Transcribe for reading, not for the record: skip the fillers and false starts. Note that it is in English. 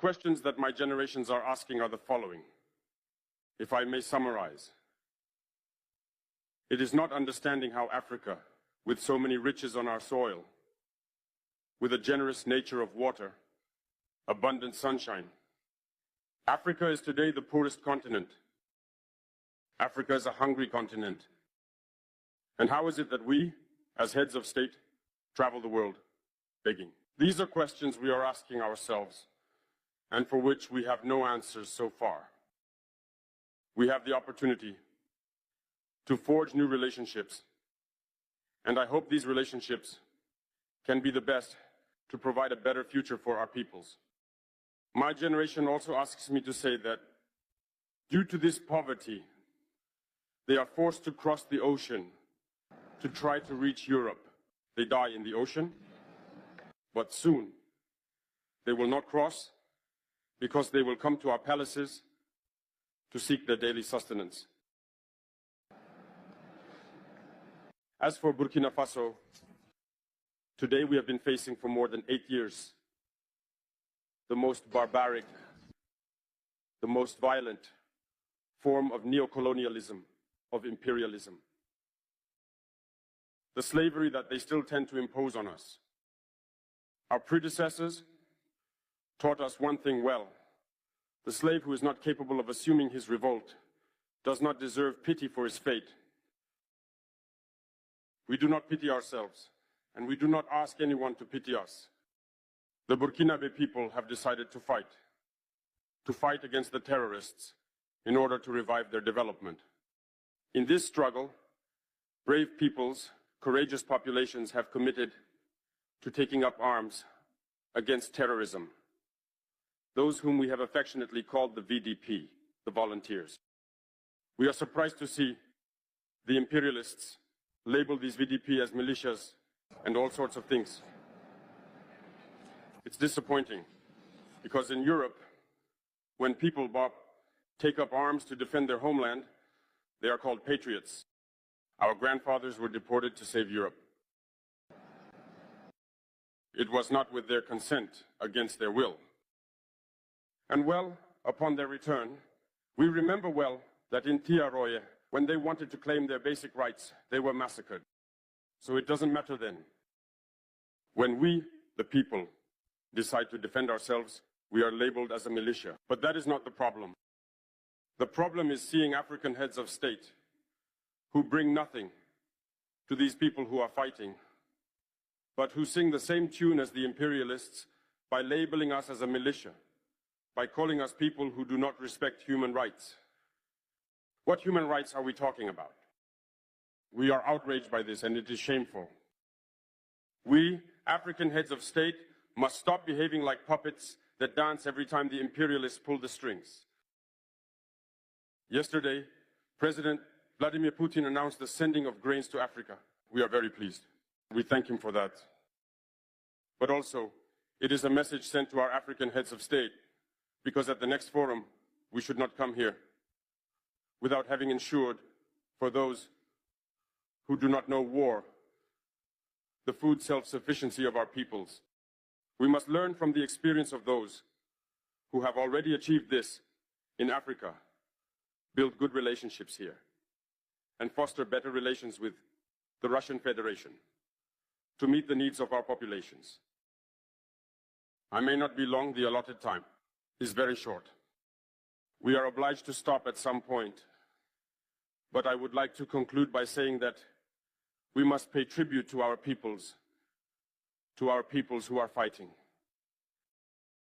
questions that my generations are asking are the following, if I may summarize. It is not understanding how Africa, with so many riches on our soil, with a generous nature of water, abundant sunshine. Africa is today the poorest continent. Africa is a hungry continent. And how is it that we, as heads of state, travel the world begging? These are questions we are asking ourselves, and for which we have no answers so far. We have the opportunity to forge new relationships, and I hope these relationships can be the best to provide a better future for our peoples. My generation also asks me to say that due to this poverty, they are forced to cross the ocean to try to reach Europe. They die in the ocean, but soon they will not cross because they will come to our palaces to seek their daily sustenance. As for Burkina Faso, today we have been facing for more than 8 years the most barbaric, the most violent form of neocolonialism, of imperialism. The slavery that they still tend to impose on us. Our predecessors taught us one thing well. The slave who is not capable of assuming his revolt does not deserve pity for his fate. We do not pity ourselves, and we do not ask anyone to pity us. The Burkinabe people have decided to fight against the terrorists in order to revive their development. In this struggle, brave peoples, courageous populations have committed to taking up arms against terrorism. Those whom we have affectionately called the VDP, the volunteers. We are surprised to see the imperialists label these VDP as militias and all sorts of things. It's disappointing because in Europe, when people take up arms to defend their homeland, they are called patriots. Our grandfathers were deported to save Europe. It was not with their consent, against their will. And well, upon their return, we remember well that in Traore, when they wanted to claim their basic rights, they were massacred. So it doesn't matter then. When we, the people, decide to defend ourselves, we are labeled as a militia. But that is not the problem. The problem is seeing African heads of state who bring nothing to these people who are fighting, but who sing the same tune as the imperialists by labeling us as a militia, by calling us people who do not respect human rights. What human rights are we talking about? We are outraged by this, and it is shameful. We, African heads of state, must stop behaving like puppets that dance every time the imperialists pull the strings. Yesterday, President Vladimir Putin announced the sending of grains to Africa. We are very pleased. We thank him for that. But also, it is a message sent to our African heads of state, because at the next forum, we should not come here without having ensured for those who do not know war, the food self-sufficiency of our peoples. We must learn from the experience of those who have already achieved this in Africa, build good relationships here, and foster better relations with the Russian Federation to meet the needs of our populations. I may not be long, the allotted time is very short. We are obliged to stop at some point, but I would like to conclude by saying that we must pay tribute to our peoples who are fighting.